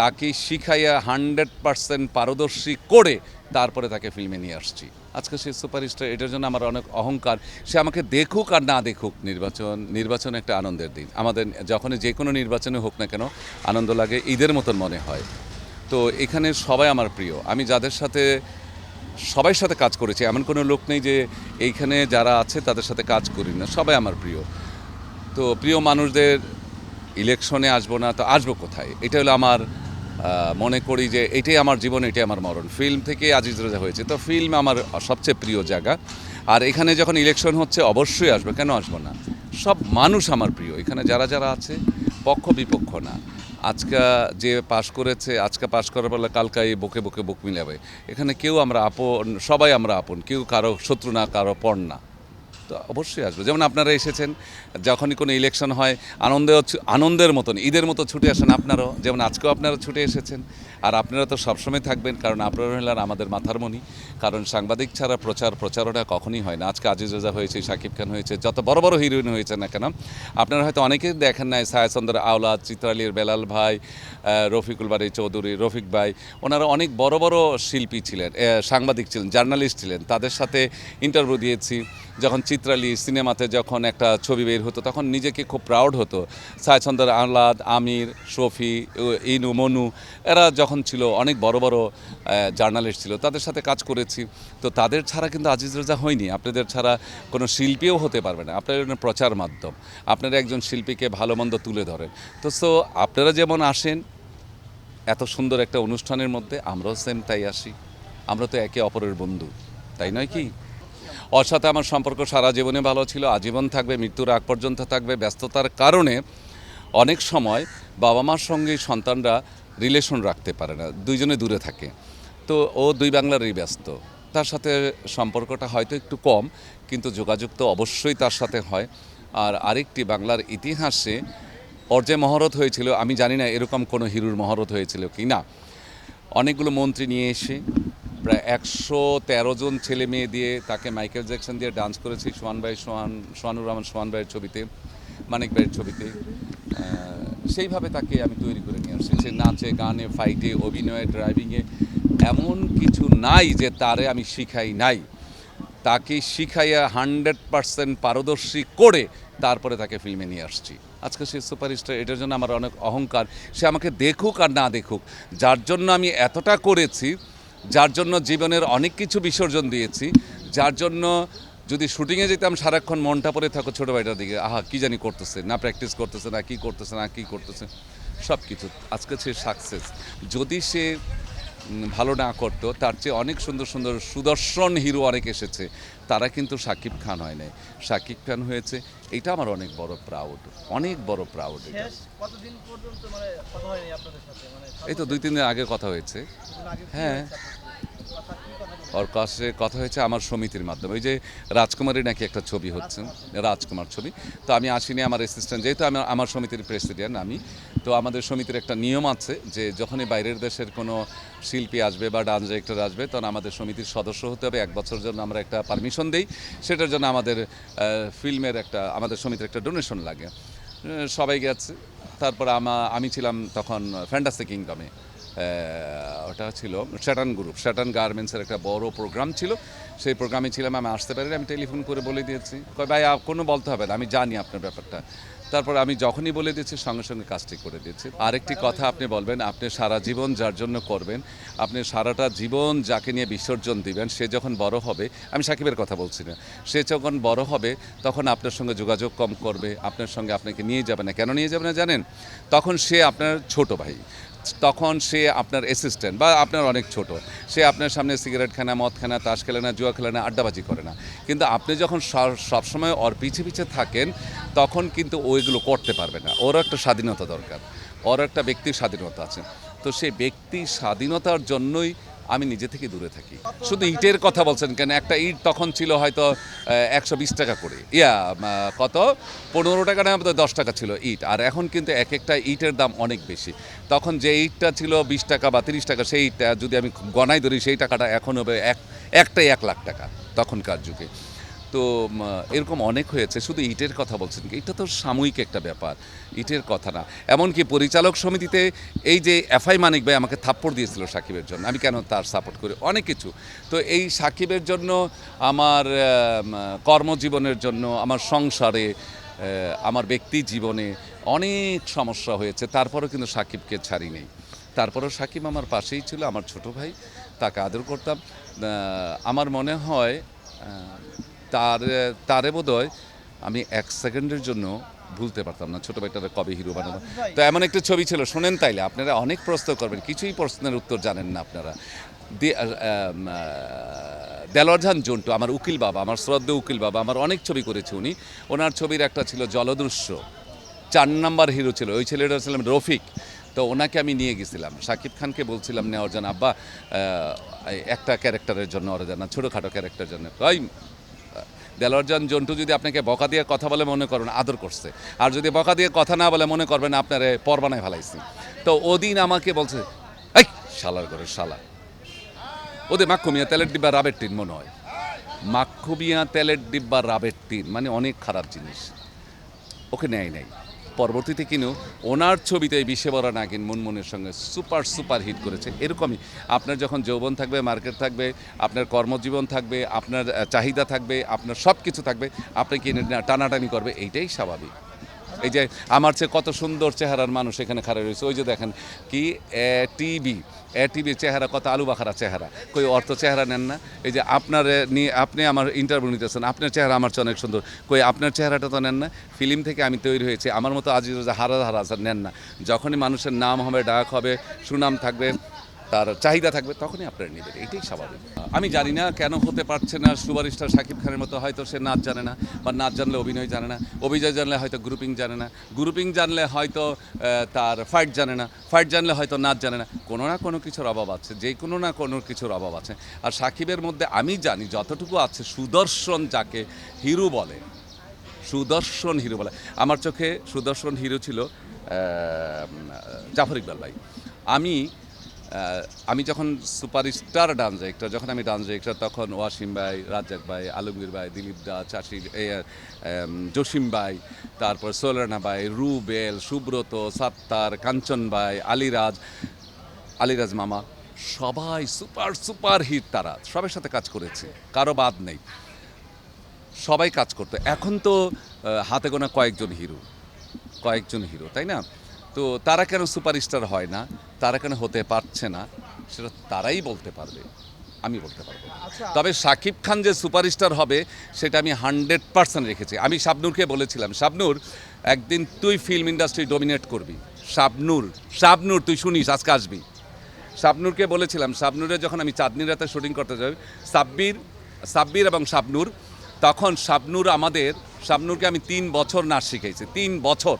তাকে শিখাইয়া 100% পারদর্শী করে তারপরে তাকে ফিল্মে নিয়ে আসছি। আজকে সে সুপারস্টার, এটার জন্য আমার অনেক অহংকার। সে আমাকে দেখুক আর না দেখুক, নির্বাচন একটা আনন্দের দিন। আমাদের যখনই যে কোনো নির্বাচনে হোক না কেন আনন্দ লাগে, ঈদের মতন মনে হয়। তো এখানে সবাই আমার প্রিয়। আমি যাদের সাথে সবার সাথে কাজ করেছি, এমন কোনো লোক নেই যে এইখানে যারা আছে তাদের সাথে কাজ করি না, সবাই আমার প্রিয়। তো প্রিয় মানুষদের ইলেকশনে আসবো না তো আসবো কোথায়? এটা হলো আমার মনে করি যে এটাই আমার জীবন, এটাই আমার মরণ। ফিল্ম থেকে আজিজ রাজা হয়েছে, তো ফিল্ম আমার সবচেয়ে প্রিয় জায়গা। আর এখানে যখন ইলেকশন হচ্ছে অবশ্যই আসবে, কেন আসবো না? সব মানুষ আমার প্রিয়। এখানে যারা যারা আছে পক্ষ বিপক্ষ না। আজকে যে পাশ করেছে, আজকে পাশ করার বলে কালকে বুকে বুকে বুক মিলাবে। এখানে কেউ আমরা আপন, সবাই আমরা আপন, কেউ কারো শত্রু না, কারো পর না। তো অবশ্যই আসবে। যেমন আপনারা এসেছেন, যখনই কোনো ইলেকশন হয় আনন্দের মতন ঈদের মতো ছুটে আসেন আপনারাও, যেমন আজকেও আপনারা ছুটে এসেছেন। আর আপনারা তো সবসময় থাকবেন, কারণ আপনারা হলেন আমাদের মাথার মণি। কারণ সাংবাদিক ছাড়া প্রচারণা কখনই হয় না। আজকে আজিজ রাজা হয়েছে, শাকিব খান হয়েছে, যত বড় বড় হিরোইন হয়েছে না কেন, আপনারা হয়তো অনেকেই দেখেন নাই, ছায়াচন্দ্র আওলাদ, চিত্রালীর বেলাল ভাই, রফিকুল বাড়ি চৌধুরী, রফিক ভাই, ওনারা অনেক বড় বড় শিল্পী ছিলেন, সাংবাদিক ছিলেন, জার্নালিস্ট ছিলেন। তাদের সাথে ইন্টারভিউ দিয়েছি। যখন চিত্রালী সিনেমাতে যখন একটা ছবি বের হতো তখন নিজেকে খুব প্রাউড হতো। ছায়াচন্দ্র আহ্লাদ, আমির, শফি, ইনু, মনু, এরা যখন ছিল অনেক বড় বড় জার্নালিস্ট ছিল, তাদের সাথে কাজ করেছি। তো তাদের ছাড়া কিন্তু আজিজ রাজা হয়নি। আপনাদের ছাড়া কোনো শিল্পীও হতে পারবে না। আপনারা প্রচার মাধ্যম, আপনারা একজন শিল্পীকে ভালো মন্দ তুলে ধরেন। তো আপনারা যেমন আসেন এত সুন্দর একটা অনুষ্ঠানের মধ্যে, আমরাও সেম তাই আসি। আমরা তো একে অপরের বন্ধু, তাই নয় কি? ওর সাথে আমার সম্পর্ক সারা জীবনে ভালো ছিল, আজীবন থাকবে, মৃত্যুর আগ পর্যন্ত থাকবে। ব্যস্ততার কারণে অনেক সময় বাবা মার সঙ্গে সন্তানরা রিলেশন রাখতে পারে না, দুইজনে দূরে থাকে। তো ও দুই বাংলারই ব্যস্ত, তার সাথে সম্পর্কটা হয়তো একটু কম, কিন্তু যোগাযোগ তো অবশ্যই তার সাথে হয়। আর আরেকটি, বাংলার ইতিহাসে ওর যে মহরত হয়েছিল, আমি জানি না এরকম কোনো হিরোর মহরত হয়েছিল কি না। অনেকগুলো মন্ত্রী নিয়ে এসে প্রায় 113 জন ছেলে মেয়ে দিয়ে তাকে মাইকেল জ্যাকসন দিয়ে ডান্স করেছি। সোহানুর রহমান সোহান ভাইয়ের ছবিতে, মানিক ভাইয়ের ছবিতে। সেইভাবে তাকে আমি তৈরি করে নিয়ে আসছি। সে নাচে, গানে, ফাইটে, অভিনয়ে, ড্রাইভিংয়ে এমন কিছু নাই যে তারে আমি শিখাই নাই। তাকে শিখাইয়া 100% পারদর্শী করে তারপরে তাকে ফিল্মে নিয়ে আসছি। আজকে সে সুপারস্টার, এটার জন্য আমার অনেক অহংকার। সে আমাকে দেখুক আর না দেখুক, যার জন্য আমি এতটা করেছি, যার জন্য জীবনের অনেক কিছু বিসর্জন দিয়েছি, যার জন্য যদি শুটিংয়ে যেতাম সারাক্ষণ মনটা পড়ে থাকো ছোটো ভাইটার দিকে, আহা কী জানি করতেছে না, প্র্যাকটিস করতেছে না, কী করতেছে না, কী করতেছে, সব কিছু। আজকে সে সাকসেস। যদি সে ভালো না করতো, তার চেয়ে অনেক সুন্দর সুন্দর সুদর্শন হিরো অনেক এসেছে, তারা কিন্তু শাকিব খান হয় নাই, শাকিব খান হয়েছে। এটা আমার অনেক বড় প্রাউড, অনেক বড় প্রাউড। এটা কতদিন পর্যন্ত মানে কথা হয়নি আপনাদের সাথে, মানে এই তো 2-3 দিন আগে কথা হয়েছে। হ্যাঁ, ওর কাছে কথা হয়েছে আমার সমিতির মাধ্যমে। ওই যে রাজকুমারী নাকি একটা ছবি হচ্ছে, রাজকুমার ছবি। তো আমি আসিনি, আমার অ্যাসিস্ট্যান্ট, যেহেতু আমার সমিতির প্রেসিডেন্ট আমি, তো আমাদের সমিতির একটা নিয়ম আছে যে যখনই বাইরের দেশের কোনো শিল্পী আসবে বা ডান্স ডিরেক্টর আসবে, তখন আমাদের সমিতির সদস্য হতে হবে। 1 বছর জন্য আমরা একটা পারমিশন দিই। সেটার জন্য আমাদের ফিল্মের একটা, আমাদের সমিতির একটা ডোনেশন লাগে। সবাই গেছে। তারপর আমি ছিলাম তখন ফ্যান্টাসি কিংডমে। ওটা ছিল শ্যাটান গার্মেন্টসের একটা বড় প্রোগ্রাম ছিল, সেই প্রোগ্রামে ছিলাম। আমি আসতে পারি, আমি টেলিফোন করে বলে দিয়েছি, কয় ভাই কোনো বলতে হবে না, আমি জানি আপনার ব্যাপারটা। তারপর আমি যখনই বলে দিয়েছি সঙ্গে সঙ্গে কাজটি করে দিয়েছি। আরেকটি কথা আপনি বলবেন, আপনি সারা জীবন যার জন্য করবেন, আপনি সারাটা জীবন যাকে নিয়ে বিসর্জন দিবেন, সে যখন বড় হবে, আমি সাকিবের কথা বলছি না, সে যখন বড় হবে তখন আপনার সঙ্গে যোগাযোগ কম করবে, আপনার সঙ্গে আপনাকে নিয়ে যাবে না। কেন নিয়ে যাবে না জানেন? তখন সে আপনার ছোট ভাই, তখন সে আপনার অ্যাসিস্ট্যান্ট বা আপনার অনেক ছোট। সে আপনার সামনে সিগারেট খায় না, মদ খায় না, তাস খেলে না, জুয়া খেলে না, আড্ডাবাজি করে না। কিন্তু আপনি যখন সবসময় ওর পিছে পিছে থাকেন, তখন কিন্তু ওইগুলো করতে পারবে না। ওরও একটা স্বাধীনতা দরকার, ওর একটা ব্যক্তির স্বাধীনতা আছে। তো সেই ব্যক্তি স্বাধীনতার জন্যই আমি নিজে থেকে দূরে থাকি। শুধু ইটের কথা বলছেন কেন? একটা ইট তখন ছিল হয়তো 120 টাকা করে, কত 15 টাকা না 10 টাকা ছিল ইট। আর এখন কিন্তু এক একটা ইটের দাম অনেক বেশি। তখন যে ইটটা ছিল 20 টাকা বা 30 টাকা, সেই ইটটা যদি আমি গণাই ধরি, সেই টাকাটা এখন হবে একটাই 1 লাখ টাকা তখনকার যুগে। তো এরকম অনেক হয়েছে। শুধু ইটের কথা বলছেন কি, এটা তো সাময়িক একটা ব্যাপার, ইটের কথা না। এমনকি পরিচালক সমিতিতে এই যে এফআই মানিক ভাই আমাকে থাপ্পড় দিয়েছিল সাকিবের জন্য, আমি কেন তার সাপোর্ট করি, অনেক কিছু। তো এই সাকিবের জন্য আমার কর্মজীবনের জন্য, আমার সংসারে, আমার ব্যক্তি জীবনে অনেক সমস্যা হয়েছে, তারপরেও কিন্তু সাকিবকে ছাড়ি নেই। তারপরেও সাকিব আমার পাশেই ছিল, আমার ছোট ভাই, তাকে আদর করতাম। আমার মনে হয় তারে বোধহয় আমি এক সেকেন্ডের জন্য ভুলতে পারতাম না, ছোটো ভাইটারে কবে হিরো বানাবো। তো এমন একটা ছবি ছিল, শোনেন তাইলে আপনারা অনেক প্রশ্ন করবেন, কিছুই প্রশ্নের উত্তর জানেন না আপনারা। দেলোয়ার জাহান জন্টু, আমার উকিল বাবা, আমার শ্রদ্ধেয় উকিল বাবা, আমার অনেক ছবি করেছে উনি। ওনার ছবির একটা ছিল জলদৃশ্য, 4 নাম্বার হিরো ছিল, ওই ছেলেটা ছিলাম রফিক। তো ওনাকে আমি নিয়ে গেছিলাম, শাকিব খানকে বলছিলাম নেওয়ার জন্য, আব্বা একটা ক্যারেক্টারের জন্য ওরা জানা, ছোটোখাটো ক্যারেক্টারের জন্য। ওই দেলোয়ার জাহান জন্টু যদি আপনাকে বকা দিয়ে কথা বলে মনে করবেন আদর করছে, আর যদি বকা দিয়ে কথা না বলে মনে করবেন আপনারে পরবানায় ফেলাইছি। তো ওদিন আমাকে বলছে, এই শালার করে শালা, ওদের মাক্ষমিয়া তেলের ডিব্বা রাবের টিন মনে হয়, মাক্ষমিয়া তেলের ডিব্বা রাবের টিন মানে অনেক খারাপ জিনিস, ওকে নেয় নাই। পরবর্তীতে কিনো ওনার ছবিতে এই বিষে বড়া নাগিন মুনমুনের সঙ্গে সুপার হিট করেছে। এরকমই আপনার যখন যৌবন থাকবে, মার্কেট থাকবে, আপনার কর্মজীবন থাকবে, আপনার চাহিদা থাকবে, আপনার সব কিছু থাকবে, আপনি কিনে টানাটানি করবে, এইটাই স্বাভাবিক। এই যে আমার চেয়ে কত সুন্দর চেহারার মানুষ এখানে খাড়া রয়েছে, ওই যে দেখেন কি টিভির চেহারা, কত আলু বাখারা চেহারা, কই অর্থ চেহারা নেন না। এই যে আপনার নিয়ে আপনি আমার ইন্টারভিউ নিতেছেন, আপনার চেহারা আমার চেয়ে অনেক সুন্দর, কই আপনার চেহারাটা তো নেন না। ফিল্ম থেকে আমি তৈরি হয়েছি, আমার মতো আজিজ হারা নেন না। যখনই মানুষের নাম হবে, ডাক হবে, সুনাম থাকবে, তার চাহিদা থাকবে, তখনই আপনারা নেবেন, এটাই স্বাভাবিক। আমি জানি না কেন হতে পারছে না সুপারস্টার শাকিব খানের মতো। হয়তো সে নাচ জানে না, বা নাচ জানলে অভিনয় জানে না, অভিনয় জানলে হয়তো গ্রুপিং জানে না, গ্রুপিং জানলে হয়তো তার ফাইট জানে না, ফাইট জানলে হয়তো নাচ জানে না। কোনো না কোনো কিছুর অভাব আছে, যে কোনো না কোনো কিছুর অভাব আছে। আর শাকিবের মধ্যে আমি জানি যতটুকু আছে, সুদর্শন যাকে হিরো বলে, সুদর্শন হিরো বলে, আমার চোখে সুদর্শন হিরো ছিল জাফর ইকবাল ভাই। আমি যখন সুপারস্টার ডান্স ডিরেক্টর, যখন আমি ডান্স ডিরেক্টর, তখন ওয়াসিম ভাই, রাজ্জাক ভাই, আলমগীর ভাই, দিলীপ দা, চাষি, জসিম ভাই, তারপর সোলানা ভাই, রুবেল, সুব্রত, সাত্তার, কাঞ্চন ভাই, আলিরাজ মামা, সবাই সুপার হিট। তারা সবার সাথে কাজ করেছে, কারো বাদ নেই, সবাই কাজ করতো। এখন তো হাতে গোনা কয়েকজন হিরো, তাই না? তো তারা কেন সুপারস্টার হয় না, তারা কেন হতে পারছে না, সেটা তারাই বলতে পারবে, আমি বলতে পারবো না। তবে শাকিব খান যে সুপারস্টার হবে সেটা আমি 100% রেখেছি। আমি শাবনূরকে বলেছিলাম, শাবনূর একদিন তুই ফিল্ম ইন্ডাস্ট্রি ডমিনেট করবি। শাবনূর তুই শুনিস, আজকে আসবি। শাবনূরকে বলেছিলাম, শাবনূরে যখন আমি চাঁদনি রাতে শুটিং করতে যাই, সাব্বির এবং শাবনূর, তখন শাবনূরকে আমি 3 বছর নাচ শিখেছি, 3 বছর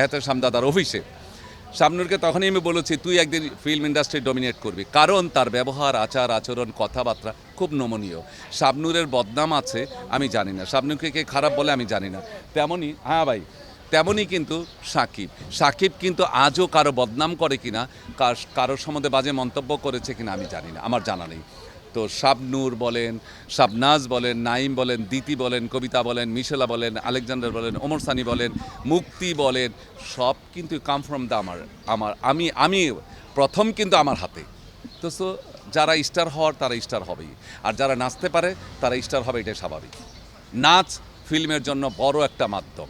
এহতেশাম দাদার অফিসে। শাবনূরকে তখনই আমি বলেছি তুই একদিন ফিল্ম ইন্ডাস্ট্রি ডমিনেট করবি, কারণ তার ব্যবহার, আচার আচরণ, কথাবার্তা খুব নমনীয়। শাবনূরের বদনাম আছে আমি জানি না, শাবনূরকে কে খারাপ বলে আমি জানি না। তেমনই হ্যাঁ ভাই, তেমনই কিন্তু সাকিব কিন্তু আজও কারো বদনাম করে কিনা, কারোর সম্বন্ধে বাজে মন্তব্য করেছে কিনা আমি জানি না, আমার জানা নেই। তো শাবনূর বলেন, শাবনাজ বলেন, নাইম বলেন, দিতি বলেন, কবিতা বলেন, মিশেলা বলেন, আলেকজান্ডার বলেন, ওমর সানি বলেন, মুক্তি বলেন, সব কিন্তু কাম ফ্রম দ্য আমি প্রথম কিন্তু আমার হাতে। তো সো যারা স্টার হওয়ার তারা স্টার হবেই, আর যারা নাচতে পারে তারা স্টার হবে, এটাই স্বাভাবিক। নাচ ফিল্মের জন্য বড় একটা মাধ্যম।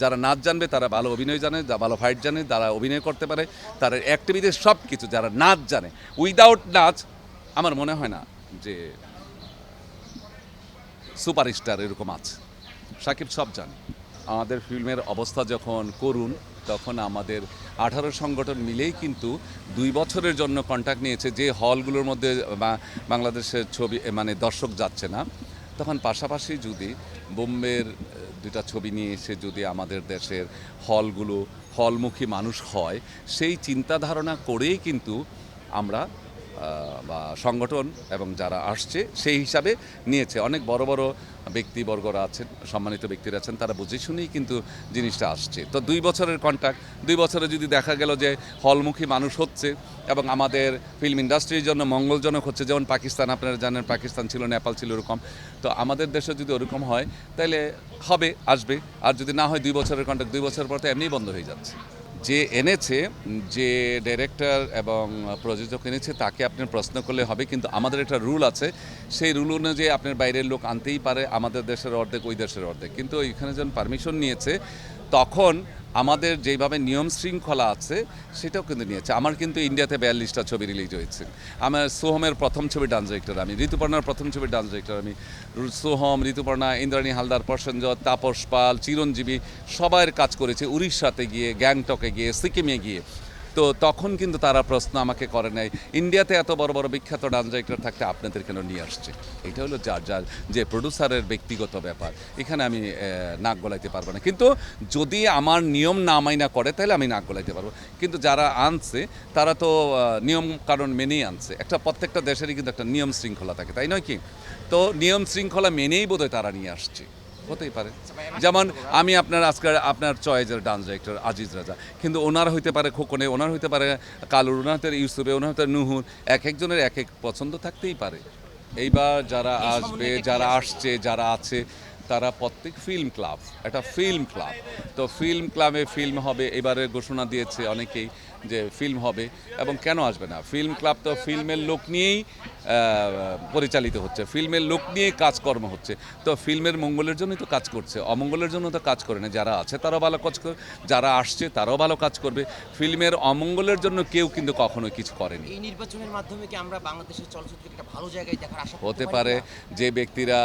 যারা নাচ জানবে তারা ভালো অভিনয় জানে, যারা ভালো ফাইট জানে, যারা অভিনয় করতে পারে, তারা অ্যাক্টিভিটির সব কিছু, যারা নাচ জানে, উইদাউট নাচ আমার মনে হয় না যে সুপারস্টার এরকম আছে। সাকিব সব জানে। আমাদের ফিল্মের অবস্থা যখন করুন, তখন আমাদের 18 সংগঠন মিলেই কিন্তু 2 বছরের জন্য কন্ট্রাক্ট নিয়েছে, যে হলগুলোর মধ্যে বাংলাদেশের ছবি মানে দর্শক যাচ্ছে না, তখন পাশাপাশি যদি বোম্বের 2টা ছবি নিয়ে এসে যদি আমাদের দেশের হলমুখী মানুষ হয়, সেই চিন্তা ধারণা করেই কিন্তু আমরা বা সংগঠন এবং যারা আসছে সেই হিসাবে নিয়েছে। অনেক বড় বড় ব্যক্তিবর্গরা আছেন, সম্মানিত ব্যক্তিরা আছেন, তারা বুঝে শুনেই কিন্তু জিনিসটা আসছে। তো 2 বছরের কন্ট্রাক্ট, 2 বছরে যদি দেখা গেল যে হলমুখী মানুষ হচ্ছে এবং আমাদের ফিল্ম ইন্ডাস্ট্রির জন্য মঙ্গলজনক হচ্ছে, যেমন পাকিস্তান, আপনারা জানেন পাকিস্তান ছিল, নেপাল ছিল, এরকম। তো আমাদের দেশে যদি ওরকম হয় তাহলে হবে, আসবে। আর যদি না হয় 2 বছরের কন্ট্রাক্ট, 2 বছর পর তো এমনিই বন্ধ হয়ে যাচ্ছে। যে এনেছে, যে ডাইরেক্টর এবং প্রযোজক এনেছে তাকে আপনি প্রশ্ন করলে হবে, কিন্তু আমাদের একটা রুল আছে, সেই রুল অনুযায়ী আপনার বাইরের লোক আনতেই পারে, আমাদের দেশের অর্ধেক ওই দেশের অর্ধেক। কিন্তু এখানে যখন পারমিশন নিয়েছে তখন আমাদের যেভাবে নিয়ম শৃঙ্খলা আছে সেটাও কিন্তু নিয়েছে। আমার কিন্তু ইন্ডিয়াতে 42টা ছবি রিলিজ হয়েছে। আমার সোহমের প্রথম ছবি ডান্স ডিরেক্টর আমি, ঋতুপর্ণার প্রথম ছবি ডান্স ডিরেক্টর আমি। সোহম, ঋতুপর্ণা, ইন্দ্রাণী হালদার, প্রসেনজিৎ, তাপস পাল, চিরঞ্জীবী সবার কাজ করেছে, উড়িষ্যাতে গিয়ে, গ্যাংটকে গিয়ে, সিকিমে গিয়ে। তো তখন কিন্তু তারা প্রশ্ন আমাকে করে নাই, ইন্ডিয়াতে এত বড় বড় বিখ্যাত ডান্স ডিরেক্টর থাকতে আপনাদের কেন নিয়ে আসছে। এটা হলো যার যার যে প্রডিউসারের ব্যক্তিগত ব্যাপার, এখানে আমি নাক গলাইতে পারবো না। কিন্তু যদি আমার নিয়ম না মাইনা করে তাহলে আমি নাক গলাইতে পারবো। কিন্তু যারা আনছে তারা তো নিয়ম কারণ মেনেই আনছে। একটা প্রত্যেকটা দেশেরই কিন্তু একটা নিয়ম শৃঙ্খলা থাকে, তাই নয় কি? তো নিয়ম শৃঙ্খলা মেনেই বোধহয় তারা নিয়ে আসছে, হতেই পারে। যেমন আমি আপনার চয়েসের ডান্স ডিরেক্টর আজিজ রাজা, কিন্তু ওনার হইতে পারে খোকনে, ওনার হইতে পারে কালুর, ওনার হইতে ইউসুফে, ওনার হইতে নুহুর, এক একজনের এক এক পছন্দ থাকতেই পারে। এইবার যারা আসবে, যারা আসছে, যারা আছে, তারা প্রত্যেক ফিল্ম ক্লাব, একটা ফিল্ম ক্লাব। তো ফিল্ম ক্লাবে ফিল্ম হবে, এবারে ঘোষণা দিয়েছে অনেকেই যে ফিল্ম হবে, এবং কেন আসবে না? ফিল্ম ক্লাব তো ফিল্মের লোক নিয়েই পরিচালিত হচ্ছে, ফিল্মের লোক নিয়েই কাজকর্ম হচ্ছে। তো ফিল্মের মঙ্গলের জন্যই তো কাজ করছে, অমঙ্গলের জন্য তো কাজ করে না। যারা আছে তারাও ভালো কাজ করবে, যারা আসছে তারাও ভালো কাজ করবে। ফিল্মের অমঙ্গলের জন্য কেউ কিন্তু কখনোই কিছু করেনি। এই নির্বাচনের মাধ্যমে কি আমরা বাংলাদেশের চলচ্চিত্রকে একটা ভালো জায়গায় দেখার আশা করতে হতে পারি পারে না? যে ব্যক্তিরা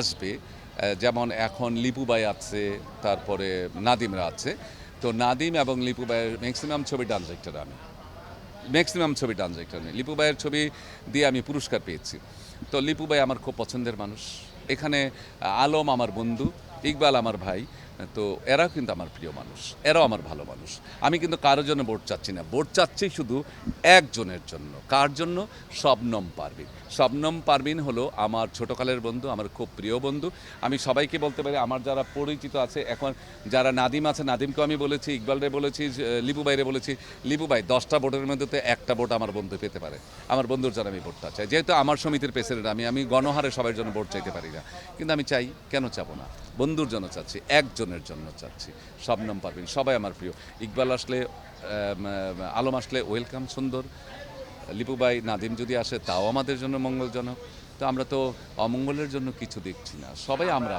আসবে, যেমন এখন লিপু ভাই আছে, তারপরে নাদিমরা আছে। তো নাদিম এবং লিপু ভাইয়ের ম্যাক্সিমাম ছবি ডান্স ডিরেক্টর আমি, ম্যাক্সিমাম ছবি ডান্স ডিরেক্টর নেই। লিপু ভাইয়ের ছবি দিয়ে আমি পুরস্কার পেয়েছি। তো লিপু ভাই আমার খুব পছন্দের মানুষ। এখানে আলম আমার বন্ধু, ইকবাল আমার ভাই। তো এরাও কিন্তু আমার প্রিয় মানুষ, এরাও আমার ভালো মানুষ। আমি কিন্তু কারোর জন্য ভোট চাচ্ছি না, ভোট চাচ্ছি শুধু একজনের জন্য। কার জন্য? শবনম পারভীন। শবনম পারভীন হলো আমার ছোটকালের বন্ধু, আমার খুব প্রিয় বন্ধু। আমি সবাইকে বলতে পারি, আমার যারা পরিচিত আছে এখন, যারা নাদিম আছে, নাদিমকেও আমি বলেছি, ইকবালরে বলেছি, লিপু ভাইরে বলেছি, লিপু ভাই 10টা ভোটের মধ্যে তো একটা ভোট আমার বন্ধু পেতে পারে। আমার বন্ধুর জন্য আমি ভোটটা চাই, যেহেতু আমার সমিতির প্রেসিডেন্ট আমি গণহারে সবার জন্য ভোট চাইতে পারি না, কিন্তু আমি চাই। কেন চাবো না? বন্ধুর জন্য চাচ্ছি, একজনের জন্য চাচ্ছি, শবনম পারভীন। সবাই আমার প্রিয়। ইকবাল আসলে, আলম আসলে ওয়েলকাম, সুন্দর। লিপু ভাই, নাদিম যদি আসে তাও আমাদের জন্য মঙ্গলজনক। তো আমরা তো অমঙ্গলের জন্য কিছু দেখছি না, সবাই আমরা।